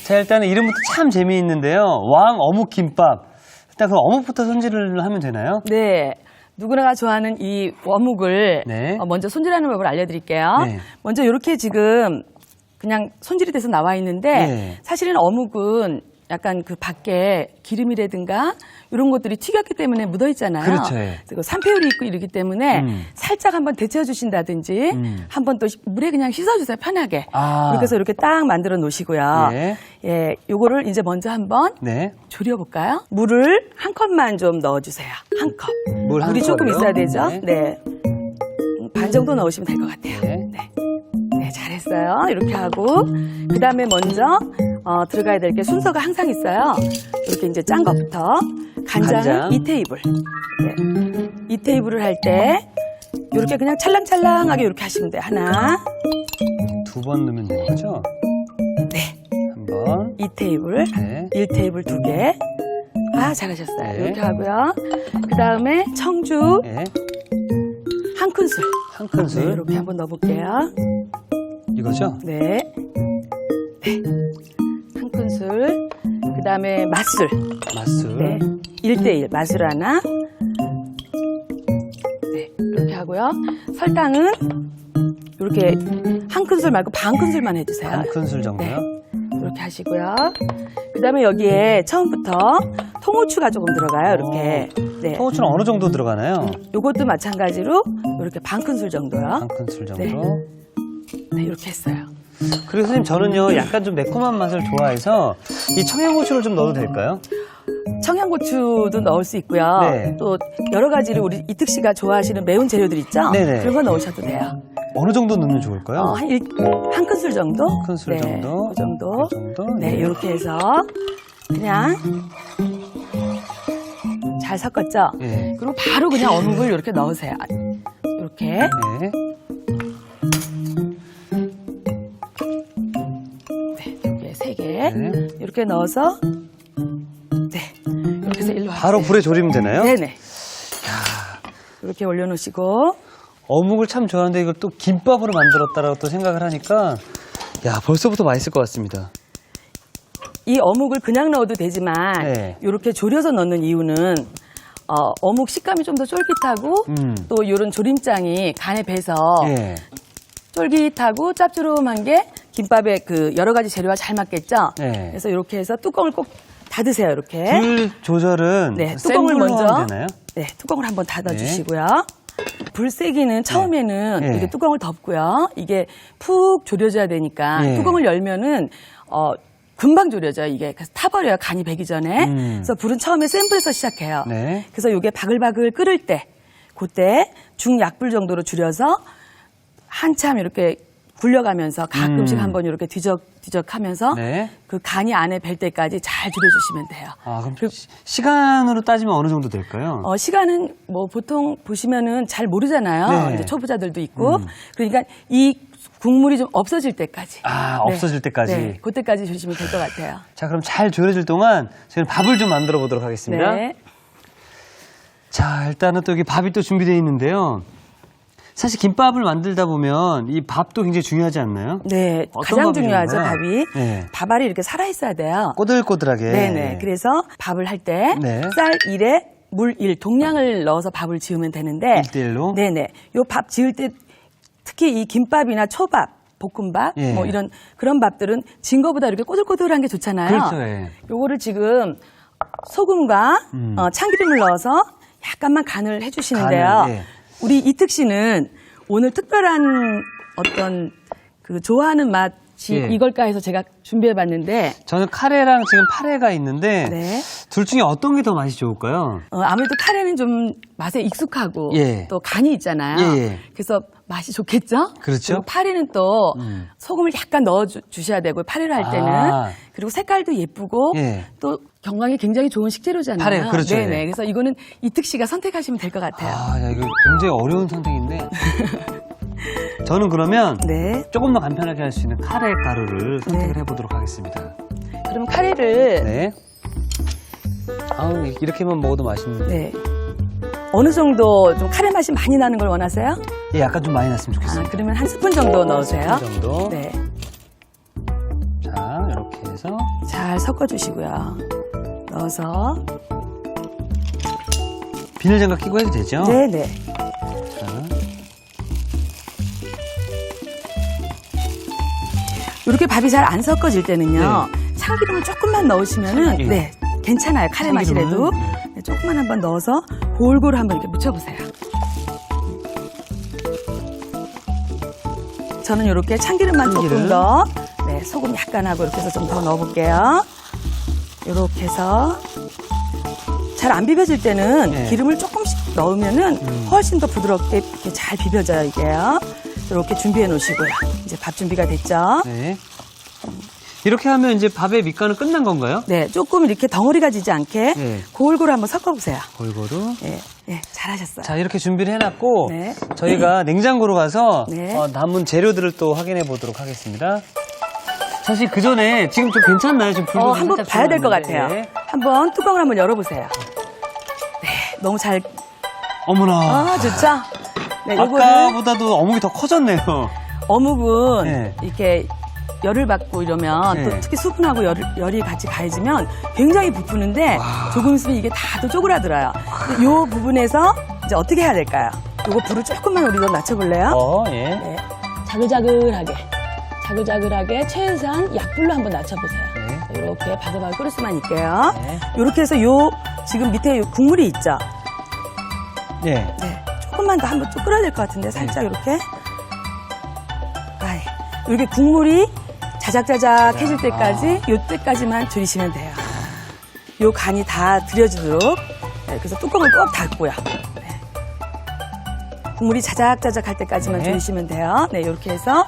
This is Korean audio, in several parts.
자, 일단은 이름부터 참 재미있는데요. 왕 어묵 김밥. 일단 그 어묵부터 손질을 하면 되나요? 네. 누구나가 좋아하는 이 어묵을 네. 먼저 손질하는 법을 알려드릴게요. 네. 먼저 이렇게 지금 그냥 손질이 돼서 나와 있는데 네. 사실은 어묵은 약간 그 밖에 기름이라든가 이런 것들이 튀겼기 때문에 묻어 있잖아요. 그렇죠. 예. 그리고 산패율이 있고 이러기 때문에 살짝 한번 데쳐 주신다든지 한번 또 물에 그냥 씻어 주세요. 편하게. 아. 그렇게 해서 이렇게 딱 만들어 놓으시고요. 예. 예, 요거를 이제 먼저 한번 네. 졸여 볼까요? 물을 한 컵만 좀 넣어 주세요. 한 컵. 물 한 물이 조금 컵이요? 있어야 되죠? 네. 네. 반 정도 넣으시면 될 것 같아요. 네. 네. 네, 잘했어요. 이렇게 하고 그 다음에 먼저 들어가야 될 게 순서가 항상 있어요. 이렇게 이제 짠 것부터 간장은 간장. 2테이블. 네. 2테이블을 할 때 이렇게 그냥 찰랑찰랑하게 이렇게 하시면 돼요. 하나, 두 번 넣으면 되는 거죠? 네, 한 번. 2테이블, 네. 1테이블 2개. 아, 잘하셨어요. 네. 이렇게 하고요. 그 다음에 청주 네. 한 큰술. 한 큰술. 네, 이렇게 한번 넣어볼게요. 이거죠? 네. 네. 한 큰술. 그 다음에 맛술. 맛술. 네. 1대1 맛술 하나. 네. 이렇게 하고요. 설탕은 이렇게 한 큰술 말고 반 큰술만 해주세요. 한 큰술 정도요? 네. 이렇게 하시고요. 그 다음에 여기에 처음부터 통후추가 조금 들어가요. 이렇게. 네. 통후추는 어느 정도 들어가나요? 요것도 마찬가지로 이렇게 반 큰술 정도요. 한 큰술 정도. 네. 네, 이렇게 했어요. 그리고 선생님 저는요 약간 좀 매콤한 맛을 좋아해서 이 청양고추를 좀 넣어도 될까요? 청양고추도 넣을 수 있고요. 네. 또 여러 가지로 우리 이특 씨가 좋아하시는 매운 재료들 있죠? 네네. 그런 거 넣으셔도 돼요. 어느 정도 넣으면 좋을까요? 한 큰술 정도? 한 큰술 네, 정도. 그 정도. 그 정도. 네, 네. 이렇게 해서 그냥 잘 섞었죠? 네. 그리고 바로 그냥 어묵을 이렇게 넣으세요. 이렇게. 네. 네, 이렇게 3개. 네. 이렇게 넣어서 네, 이렇게 해서 일로 바로 와주세요. 불에 졸이면 되나요? 네네. 이렇게 올려놓으시고 어묵을 참 좋아하는데 이걸 또 김밥으로 만들었다라고 또 생각을 하니까 야 벌써부터 맛있을 것 같습니다. 이 어묵을 그냥 넣어도 되지만 네. 이렇게 졸여서 넣는 이유는 어묵 식감이 좀 더 쫄깃하고 또 이런 조림장이 간에 배서 예. 쫄깃하고 짭조름한 게 김밥에 그 여러 가지 재료와 잘 맞겠죠? 네. 그래서 이렇게 해서 뚜껑을 꼭 닫으세요. 이렇게. 불 조절은 네, 센 뚜껑을 불로 먼저 하면 되나요? 네, 뚜껑을 한번 닫아주시고요. 불 세기는 처음에는 네. 이렇게 뚜껑을 덮고요. 이게 푹 졸여져야 되니까 네. 뚜껑을 열면은 금방 졸여져요. 이게 그래서 타버려요. 간이 배기 전에. 그래서 불은 처음에 센 불에서 시작해요. 네. 그래서 이게 바글바글 끓을 때, 그때 중약불 정도로 줄여서 한참 이렇게 굴려가면서 가끔씩 한번 이렇게 뒤적하면서 네. 그 간이 안에 뵐 때까지 잘 졸여주시면 돼요. 아, 그럼 시간으로 따지면 어느 정도 될까요? 시간은 뭐 보통 보시면은 잘 모르잖아요. 네. 이제 초보자들도 있고. 그러니까 이 국물이 좀 없어질 때까지. 아, 없어질 때까지. 네, 그때까지 주시면 될 것 같아요. 자, 그럼 잘 졸여질 동안 저희는 밥을 좀 만들어 보도록 하겠습니다. 네. 자, 일단은 또 여기 밥이 또 준비되어 있는데요. 사실 김밥을 만들다 보면 이 밥도 굉장히 중요하지 않나요? 네, 어떤 가장 밥이 중요하죠, 좋나요? 밥이. 네. 밥알이 이렇게 살아있어야 돼요. 꼬들꼬들하게. 네네. 그래서 밥을 할 때 네. 쌀 1에 물 1 동량을 넣어서 밥을 지으면 되는데 1대1로? 네네. 요 밥 지을 때 특히 이 김밥이나 초밥, 볶음밥 예. 뭐 이런 그런 밥들은 진 거보다 이렇게 꼬들꼬들한 게 좋잖아요. 그렇죠. 예. 요거를 지금 소금과 참기름을 넣어서 약간만 간을 해주시는데요. 간을, 예. 우리 이특 씨는 오늘 특별한 어떤 그 좋아하는 맛이 예. 이걸까 해서 제가 준비해봤는데 저는 카레랑 지금 파레가 있는데 네. 둘 중에 어떤 게 더 맛이 좋을까요? 아무래도 카레는 좀 맛에 익숙하고 예. 또 간이 있잖아요. 예. 그래서 맛이 좋겠죠? 그렇죠. 그리고 파레는 또 소금을 약간 넣어 주셔야 되고 파레를 할 때는 아. 그리고 색깔도 예쁘고 예. 또 건강에 굉장히 좋은 식재료잖아요. 파레, 그렇죠. 네네. 예. 그래서 이거는 이특 씨가 선택하시면 될 것 같아요. 아, 야, 이거 굉장히 어려운 선택인데. 저는 그러면 네. 조금 더 간편하게 할 수 있는 카레 가루를 선택을 해보도록 하겠습니다. 그럼 카레를 네. 아우, 이렇게만 먹어도 맛있는데. 네. 어느 정도 좀 카레 맛이 많이 나는 걸 원하세요? 예, 약간 좀 많이 났으면 좋겠어요. 그러면 한 스푼 정도 넣으세요. 스푼 정도. 네. 자, 이렇게. 해서 잘 섞어주시고요. 넣어서 비닐장갑 끼고 해도 되죠? 네네. 자, 이렇게 밥이 잘 안 섞어질 때는요. 참기름을 조금만 넣으시면은 참기름. 네 괜찮아요. 카레 맛이라도 네, 조금만 한번 넣어서 골고루 한번 이렇게 묻혀보세요. 저는 이렇게 참기름만 조금 더 네, 소금 약간 하고 이렇게 해서 좀 더 넣어볼게요. 이렇게 해서 잘 안 비벼질 때는 네. 기름을 조금씩 넣으면은 훨씬 더 부드럽게 이렇게 잘 비벼져요, 이게요. 이렇게 준비해 놓으시고요. 이제 밥 준비가 됐죠? 네. 이렇게 하면 이제 밥의 밑간은 끝난 건가요? 네, 조금 이렇게 덩어리가 지지 않게 네. 골고루 한번 섞어보세요. 골고루. 네, 네, 잘하셨어요. 자, 이렇게 준비를 해놨고 네. 저희가 냉장고로 가서 네. 남은 재료들을 또 확인해 보도록 하겠습니다. 사실 그 전에 지금 좀 괜찮나요? 지금 불도 한번 살짝 봐야 될 것 들어왔는데. 같아요. 네. 한번 뚜껑을 한번 열어보세요. 네, 너무 잘, 어머나. 좋죠? 네, 요거를 아까보다도 어묵이 더 커졌네요. 어묵은 네. 이렇게 열을 받고 이러면 네. 또 특히 수분하고 열이 같이 가해지면 굉장히 부푸는데 조금 있으면 이게 다 또 쪼그라들어요. 이 부분에서 이제 어떻게 해야 될까요? 요거 불을 조금만 우리도 낮춰볼래요? 예. 네. 자글자글하게 최소한 약불로 한번 낮춰보세요. 네. 이렇게 바글바글 끓을 수만 있게요. 네. 이렇게 해서 지금 밑에 요 국물이 있죠? 네. 네. 조금만 더 한번 좀 끓여야 될 것 같은데 살짝 이렇게. 이렇게 국물이 자작자작해질 때까지 요때까지만 들이시면 돼요. 요 간이 다 들여지도록. 네, 그래서 뚜껑을 꼭 닫고요. 네. 국물이 자작자작할 때까지만 네. 들이시면 돼요. 네, 이렇게 해서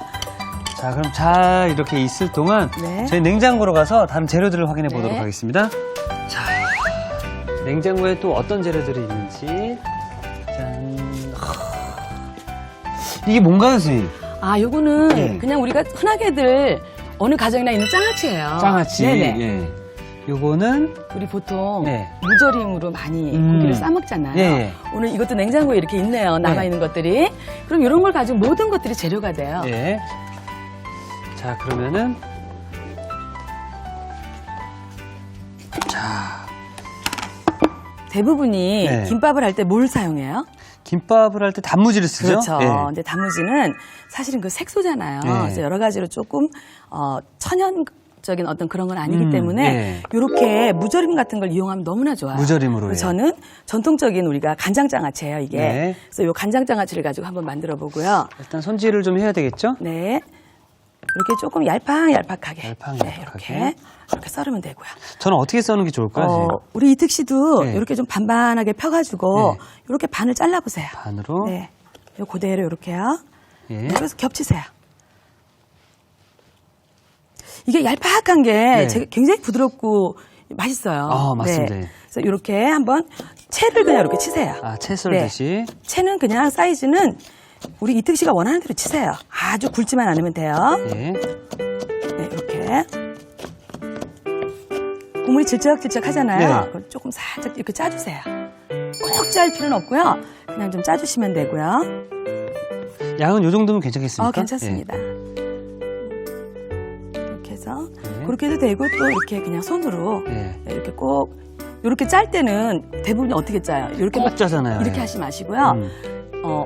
자, 그럼 잘 이렇게 있을 동안 네. 저희 냉장고로 가서 다른 재료들을 확인해 보도록 네. 하겠습니다. 자, 냉장고에 또 어떤 재료들이 있는지. 짠. 이게 뭔가요, 선생님? 요거는 네. 그냥 우리가 흔하게들 어느 가정이나 있는 장아찌예요. 장아찌. 네네. 예. 요거는 우리 보통 네. 무절임으로 많이 고기를 싸먹잖아요. 예. 오늘 이것도 냉장고에 이렇게 있네요. 남아있는 것들이. 그럼 이런 걸 가지고 모든 것들이 재료가 돼요. 예. 자, 그러면은 자, 대부분이 네. 김밥을 할 때 뭘 사용해요? 김밥을 할 때 단무지를 쓰죠? 그렇죠. 예. 근데 단무지는 사실은 그 색소잖아요. 네. 그래서 여러 가지로 조금 천연적인 어떤 그런 건 아니기 때문에 네. 이렇게 무절임 같은 걸 이용하면 너무나 좋아요. 무절임으로요. 그래서 저는 전통적인 우리가 간장장아찌예요, 이게. 네. 그래서 이 간장장아찌를 가지고 한번 만들어 보고요. 일단 손질을 좀 해야 되겠죠? 네. 이렇게 조금 얄팍하게. 얄팍하게. 네, 이렇게 썰으면 되고요. 저는 어떻게 써는 게 좋을까요? 선생님? 우리 이특 씨도 네. 이렇게 좀 반반하게 펴가지고 네. 이렇게 반을 잘라보세요. 반으로. 네. 요 그대로 이렇게요. 예. 그래서 겹치세요. 이게 얄팍한 게 네. 굉장히 부드럽고 맛있어요. 맞습니다. 네. 그래서 이렇게 한번 채를 그냥 이렇게 치세요. 채 썰듯이. 채는 그냥 사이즈는 우리 이특 씨가 원하는 대로 치세요. 아주 굵지만 않으면 돼요. 예. 네, 이렇게. 국물이 질척질척 하잖아요. 네. 그걸 조금 살짝 이렇게 짜주세요. 꼭 짤 필요는 없고요. 그냥 좀 짜주시면 되고요. 양은 요 정도면 괜찮겠습니까? 괜찮습니다. 이렇게 해서 네. 그렇게 해도 되고 또 이렇게 그냥 손으로 예. 이렇게 꼭 이렇게 짤 때는 대부분 어떻게 짜요? 이렇게 꼭 짜잖아요. 이렇게 예. 하지 마시고요.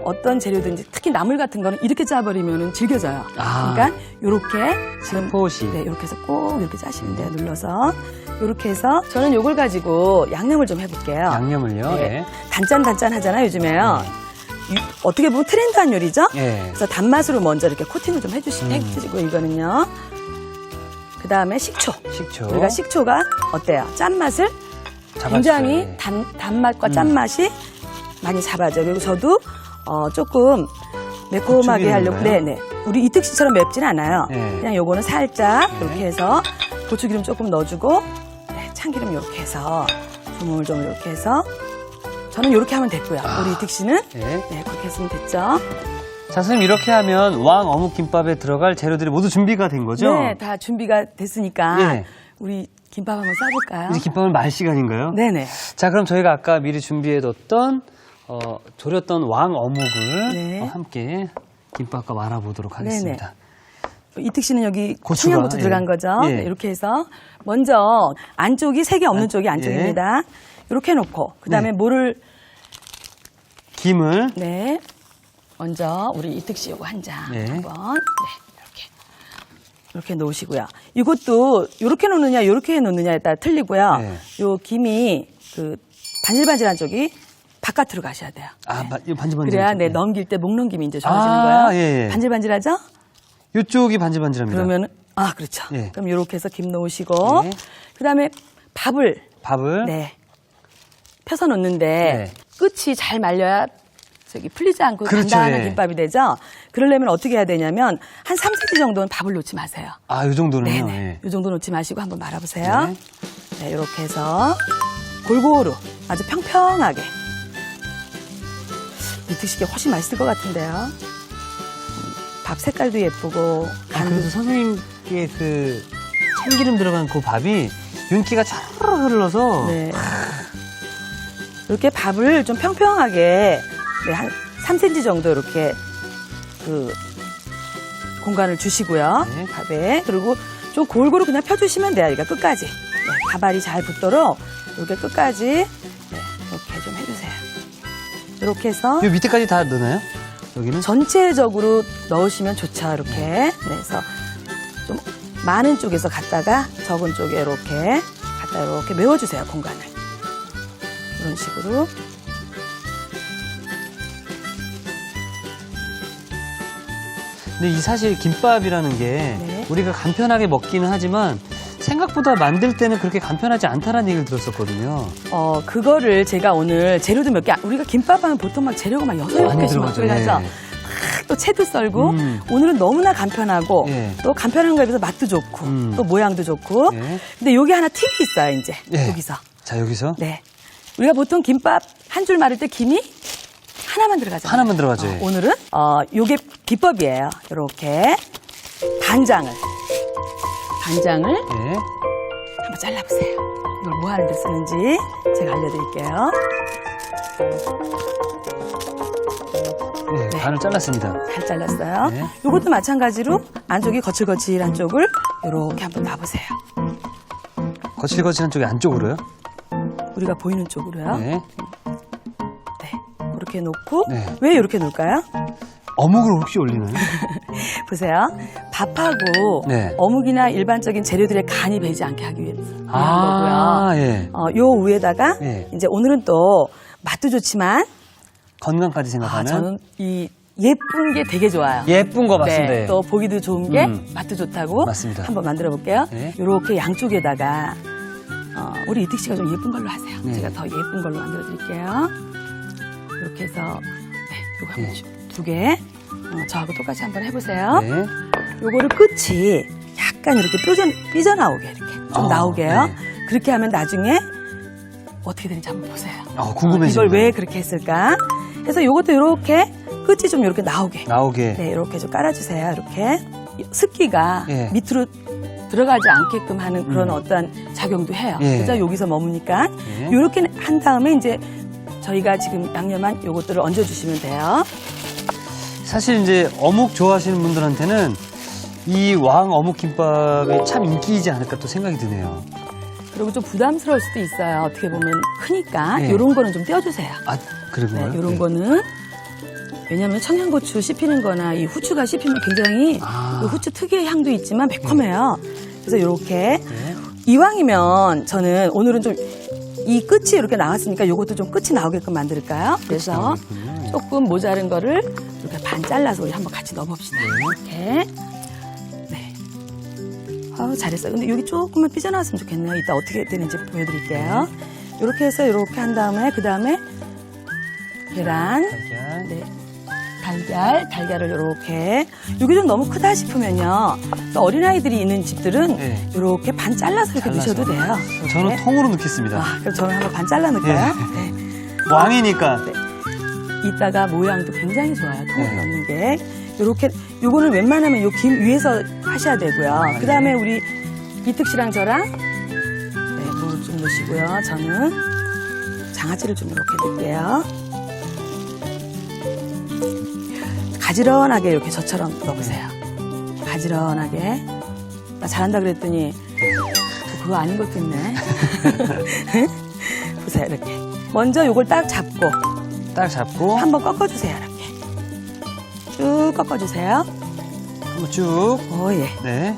어떤 재료든지 특히 나물 같은 거는 이렇게 짜버리면 질겨져요. 그러니까 이렇게 지금 포시. 네, 이렇게 해서 꼭 이렇게 짜시면 돼요. 눌러서 이렇게 해서 저는 이걸 가지고 양념을 좀 해볼게요. 양념을요. 네. 예. 단짠 하잖아요, 요즘에요. 어떻게 보면 트렌드한 요리죠? 예. 그래서 단맛으로 먼저 이렇게 코팅을 좀 해주시고 이거는요. 그 다음에 식초. 식초. 우리가 식초가 어때요? 짠맛을 잡아줘요. 굉장히 예. 단맛과 짠맛이 많이 잡아줘요. 그리고 저도 조금 매콤하게 고추기름인가요? 하려고. 네네. 우리 이특 씨처럼 맵지는 않아요. 네. 그냥 요거는 살짝 네. 이렇게 해서 고추기름 조금 넣어주고 참기름 이렇게 해서 조물조물 이렇게 해서 저는 이렇게 하면 됐고요. 우리 이특 씨는 예. 네, 그렇게 했으면 됐죠. 자, 선생님 이렇게 하면 왕 어묵 김밥에 들어갈 재료들이 모두 준비가 된 거죠? 네, 다 준비가 됐으니까 예. 우리 김밥 한번 싸볼까요? 이제 김밥을 말 시간인가요? 네네. 자, 그럼 저희가 아까 미리 준비해뒀던 졸였던 왕 어묵을 네. 함께 김밥과 말아보도록 하겠습니다. 이특 씨는 여기 고추가, 청양고추 들어간 예. 거죠. 예. 네, 이렇게 해서 먼저 안쪽이 색이 없는 쪽이 안쪽입니다. 이렇게 해놓고 그다음에 네. 물을 김을 네 먼저 우리 이특 씨 요거 한 장 네. 한번 이렇게 놓으시고요. 이것도 이렇게 놓느냐 이렇게 놓느냐에 따라 틀리고요. 네. 요 김이 그 반질반질한 쪽이 바깥으로 가셔야 돼요. 이거 반질반질. 그래야 네 넘길 때 목 넘김이 이제 좋아지는 아, 거예요. 예, 예. 반질반질하죠? 이쪽이 반질반질합니다. 그러면 그렇죠. 예. 그럼 이렇게 해서 김 넣으시고 네. 그다음에 밥을 밥을 펴서 놓는데 네. 끝이 잘 말려야 저기 풀리지 않고 그렇죠, 단단한 예. 김밥이 되죠. 그러려면 어떻게 해야 되냐면 한 3cm 정도는 밥을 놓지 마세요. 이 정도는요. 네네. 예. 이 정도 놓지 마시고 한번 말아보세요. 네. 네, 이렇게 해서 골고루 아주 평평하게. 이특식이 훨씬 맛있을 것 같은데요. 밥 색깔도 예쁘고 간도 그래서 선생님께 그 참기름 들어간 그 밥이 윤기가 쫙 흘러서 네. 이렇게 밥을 좀 평평하게 한 3cm 정도 이렇게 그 공간을 주시고요. 네. 밥에. 그리고 좀 골고루 그냥 펴주시면 돼요. 그러니까 끝까지. 네, 밥알이 잘 붙도록 이렇게 끝까지 이렇게 좀 해주세요. 이렇게 해서 이 밑에까지 다 넣나요? 여기는? 전체적으로 넣으시면 좋죠. 이렇게. 그래서 좀 많은 쪽에서 갔다가 적은 쪽에 이렇게 갖다 이렇게 메워주세요. 공간을. 이런 식으로. 근데 이 사실 김밥이라는 게 네. 우리가 간편하게 먹기는 하지만 생각보다 만들 때는 그렇게 간편하지 않다라는 얘기를 들었었거든요. 그거를 제가 오늘 재료도 몇 개, 우리가 김밥 하면 보통 막 재료가 막 6, 많이 7개씩 막 들어가죠. 들어가죠. 예. 또 채도 썰고, 오늘은 너무나 간편하고, 예. 또 간편한 거에 비해서 맛도 좋고, 또 모양도 좋고. 예. 근데 여기 하나 팁이 있어요, 이제. 예. 여기서. 자, 여기서 네. 우리가 보통 김밥 한 줄 말을 때 김이 하나만 들어가잖아요. 하나만 들어가죠. 예. 오늘은, 요게 비법이에요. 이렇게. 간장을 예. 한번 잘라보세요. 이걸 뭐 하는 데 쓰는지 제가 알려드릴게요. 네, 반을 잘랐습니다. 잘 잘랐어요. 네. 이것도 마찬가지로 안쪽이 거칠거칠한 쪽을 이렇게 한번 놔보세요. 거칠거칠한 쪽이 안쪽으로요? 우리가 보이는 쪽으로요. 네. 네. 그렇게 놓고 네. 왜 이렇게 놓을까요? 어묵을 혹시 올리나요? 보세요. 밥하고 네. 어묵이나 일반적인 재료들의 간이 배지 않게 하기 위한 거고요. 예. 요 위에다가 예. 이제 오늘은 또 맛도 좋지만 건강까지 생각하는 저는 이 예쁜 게 되게 좋아요. 예쁜 거 맞습니다. 네, 또 보기도 좋은 게 음. 맛도 좋다고 맞습니다. 한번 만들어 볼게요. 네. 이렇게 양쪽에다가 우리 이특 씨가 좀 예쁜 걸로 하세요. 네. 제가 더 예쁜 걸로 만들어 드릴게요. 이렇게 해서 이거 한번 네. 2개 저하고 똑같이 한번 해보세요. 네. 요거를 끝이 약간 이렇게 삐져나오게 이렇게 좀 나오게요. 네. 그렇게 하면 나중에 어떻게 되는지 한번 보세요. 궁금해지네요. 이걸 왜 그렇게 했을까? 해서 요것도 이렇게 끝이 좀 이렇게 나오게. 나오게. 이렇게 좀 깔아주세요. 이렇게 습기가 예. 밑으로 들어가지 않게끔 하는 그런 어떤 작용도 해요. 예. 그래서 여기서 머무니까 예. 이렇게 한 다음에 이제 저희가 지금 양념한 요것들을 얹어주시면 돼요. 사실 이제 어묵 좋아하시는 분들한테는 이 왕 어묵 김밥이 참 인기이지 않을까 또 생각이 드네요. 그리고 좀 부담스러울 수도 있어요. 어떻게 보면 크니까 예. 이런 거는 좀 떼어주세요. 그런가요? 네, 이런 거는 왜냐하면 청양고추 씹히는 거나 이 후추가 씹히면 굉장히 그 후추 특유의 향도 있지만 매콤해요. 그래서 이렇게 이왕이면 저는 오늘은 좀 이 끝이 이렇게 나왔으니까 이것도 좀 끝이 나오게끔 만들까요? 그래서 조금 모자른 거를 이렇게 반 잘라서 우리 한번 같이 넣어봅시다. 이렇게. 네. 잘했어요. 근데 여기 조금만 삐져나왔으면 좋겠네요. 이따 어떻게 되는지 보여드릴게요. 이렇게 해서 이렇게 한 다음에 그 다음에 계란. 달걀. 네. 달걀을 이렇게. 이게 좀 너무 크다 싶으면요. 또 어린아이들이 있는 집들은 네. 이렇게 반 잘라서 이렇게 넣으셔도 돼요. 저는 이렇게. 통으로 넣겠습니다. 그럼 저는 한번 반 잘라 넣을까요? 네. 왕이니까. 이따가 모양도 굉장히 좋아요. 통으로 네. 넣는 게. 요렇게, 요거는 웬만하면 요 김 위에서 하셔야 되고요. 그 다음에 우리 이특 씨랑 저랑, 물을 좀 넣으시고요. 저는 장아찌를 좀 이렇게 넣을게요. 가지런하게 이렇게 저처럼 넣으세요. 부지런하게. 나 잘한다 그랬더니 그거 아닌 것도 있네. 보세요, 이렇게. 먼저 요걸 딱 잡고 딱 잡고 한번 꺾어주세요, 이렇게. 쭉 꺾어주세요. 한번 쭉. 오, 예. 네.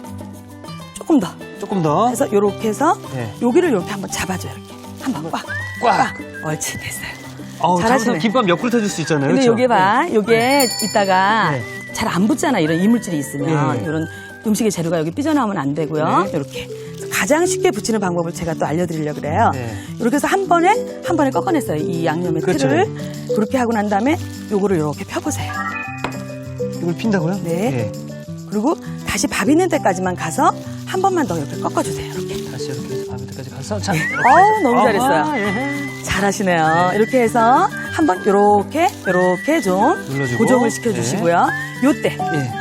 조금 더. 조금 더. 그래서 요렇게 해서 네. 여기를 요렇게 한번 잡아줘요, 이렇게. 한번 꽉. 꽉. 옳지, 됐어요. 잘하시네. 잘하시네. 김밥 몇 그릇 해줄 수 있잖아요. 근데 그렇죠? 요게 봐. 요게 이따가 네. 잘 안 붙잖아. 이런 이물질이 있으면. 네. 이런 음식의 재료가 여기 삐져나오면 안 되고요. 네. 이렇게. 가장 쉽게 붙이는 방법을 제가 또 알려드리려고 그래요. 네. 이렇게 해서 한 번에 꺾어냈어요. 이 양념의 그렇죠. 틀을. 그렇게 하고 난 다음에 요거를 이렇게 펴보세요. 이걸 핀다고요? 네. 그리고 다시 밥 있는 데까지만 가서 한 번만 더 이렇게 꺾어주세요. 이렇게. 다시 이렇게 해서 밥 밑에까지 가서. 자. 어우, 너무 잘했어요. 아하, 예. 잘하시네요. 이렇게 해서 한번 요렇게 좀 눌러주고. 고정을 시켜주시고요. 요때 예.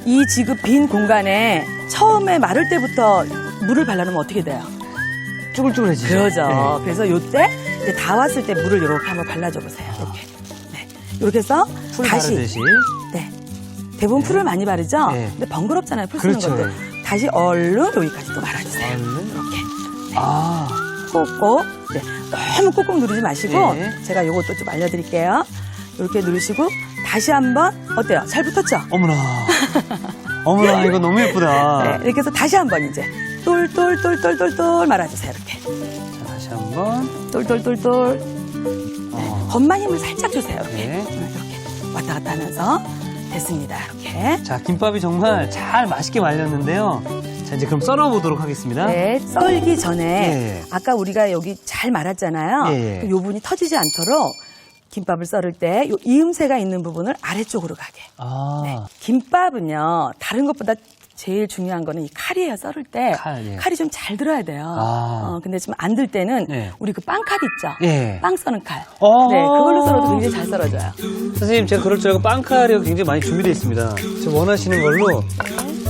이 지금 빈 공간에 처음에 마를 때부터 물을 발라놓으면 어떻게 돼요? 쭈글쭈글해지죠. 그러죠. 네. 그래서 요때 이제 다 왔을 때 물을 이렇게 한번 발라줘 보세요. 이렇게. 네. 이렇게 해서 풀 다시. 바르듯이. 네. 대부분 풀을 많이 바르죠? 네. 근데 번거롭잖아요. 풀 쓰는 그렇죠. 것도. 다시 얼른 여기까지 또 말아주세요. 얼른. 이렇게. 아. 꾹꾹. 네. 너무 꾹꾹 누르지 마시고 네. 제가 요것도 좀 알려드릴게요. 이렇게 누르시고 다시 한번 어때요? 잘 붙었죠? 어머나. 어머나, 이거 너무 예쁘다. 네. 이렇게 해서 다시 한번 이제 똘똘똘똘똘똘 말아주세요. 이렇게. 자, 다시 한 번. 똘똘똘똘. 겉만 힘을 살짝 주세요. 이렇게. 네. 이렇게 왔다 갔다 하면서 됐습니다. 이렇게. 자, 김밥이 정말 잘 맛있게 말렸는데요. 자, 이제 그럼 썰어보도록 하겠습니다. 네, 썰기 전에 예. 아까 우리가 여기 잘 말았잖아요. 예, 예. 요 부분이 터지지 않도록 김밥을 썰을 때 요 이음새가 있는 부분을 아래쪽으로 가게. 아. 김밥은요, 다른 것보다 제일 중요한 거는 이 칼이에요. 썰을 때 칼, 예. 칼이 좀 잘 들어야 돼요. 아. 근데 지금 안 들 때는 예. 우리 그 빵칼 있죠. 예. 빵 써는 칼. 어. 네, 그걸로 썰어도 굉장히 잘 썰어져요. 선생님, 제가 그럴 줄 알고 빵칼이 굉장히 많이 준비되어 있습니다. 지금 원하시는 걸로.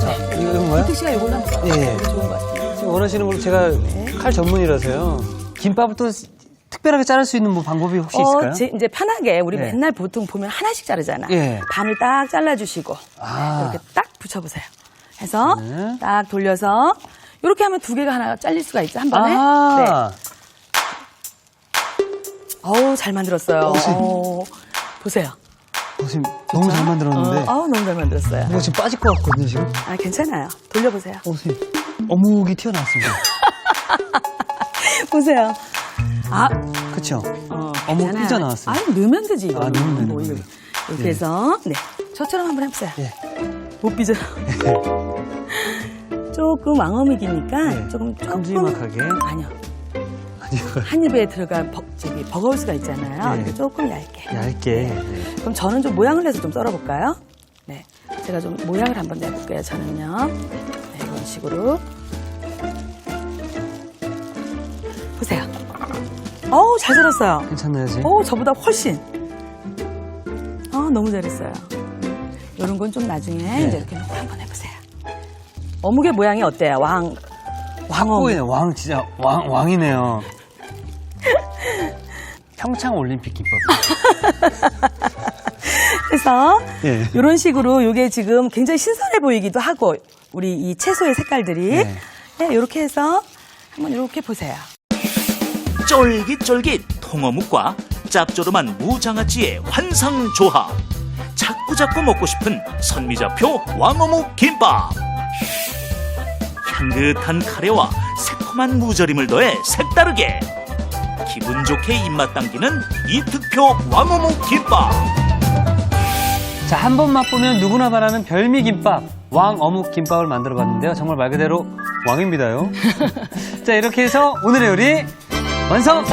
자, 이건가요? 이특 씨가 이걸로 한번 써요. 예. 좋은 것 같아요. 지금 원하시는 걸로 제가 칼 전문이라서요. 김밥을 또 특별하게 자를 수 있는 뭐 방법이 혹시 있을까요? 이제 편하게 우리 예. 맨날 보통 보면 하나씩 자르잖아요. 예. 반을 딱 잘라주시고 아. 이렇게 딱 붙여보세요. 해서 네. 딱 돌려서 이렇게 하면 두 개가 하나 잘릴 수가 있죠. 한 번에. 네. 아. 어우, 잘 만들었어요. 보세요. 선생님, 너무 잘 만들었는데. 너무 잘 만들었어요. 이거 지금 빠질 것 같거든요, 지금. 아, 괜찮아요. 돌려보세요. 선생님, 어묵이 튀어나왔습니다. 보세요. 아, 그쵸? 어묵 괜찮아요. 삐져나왔어요. 아니, 넣으면 되지. 이거. 넣으면 되는 뭐, 거예요. 이렇게 네. 해서, 네. 저처럼 한번 해보세요. 예. 못 삐져. 조금 왕어묵이니까 네. 조금 큼지막하게. 아니요. 아니요. 한 입에 들어가 버거울 수가 있잖아요. 네. 이렇게 조금 얇게. 얇게. 네. 그럼 저는 좀 모양을 내서 좀 썰어볼까요? 네. 제가 좀 모양을 한번 내볼게요. 저는요. 네, 이런 식으로. 보세요. 어우, 잘 썰었어요. 괜찮나요, 선생님? 어우, 저보다 훨씬. 너무 잘했어요. 이런 건 좀 나중에 이제 이렇게 놓고 한번 해보세요. 어묵의 모양이 어때요? 왕어묵. 확고해요. 왕, 진짜, 왕이네요. 평창 올림픽 김밥. 그래서 예. 이런 식으로 이게 지금 굉장히 신선해 보이기도 하고 우리 이 채소의 색깔들이 네. 네, 이렇게 해서 한번 이렇게 보세요. 쫄깃쫄깃 통어묵과 짭조름한 무장아찌의 환상조합. 자꾸자꾸 먹고 싶은 선미자표 왕어묵 김밥. 향긋한 카레와 새콤한 무절임을 더해 색다르게 기분 좋게 입맛 당기는 이특표 왕어묵 김밥. 자, 한 번 맛보면 누구나 바라는 별미 김밥, 왕어묵 김밥을 만들어 봤는데요. 정말 말 그대로 왕입니다요. 자, 이렇게 해서 오늘의 요리 완성!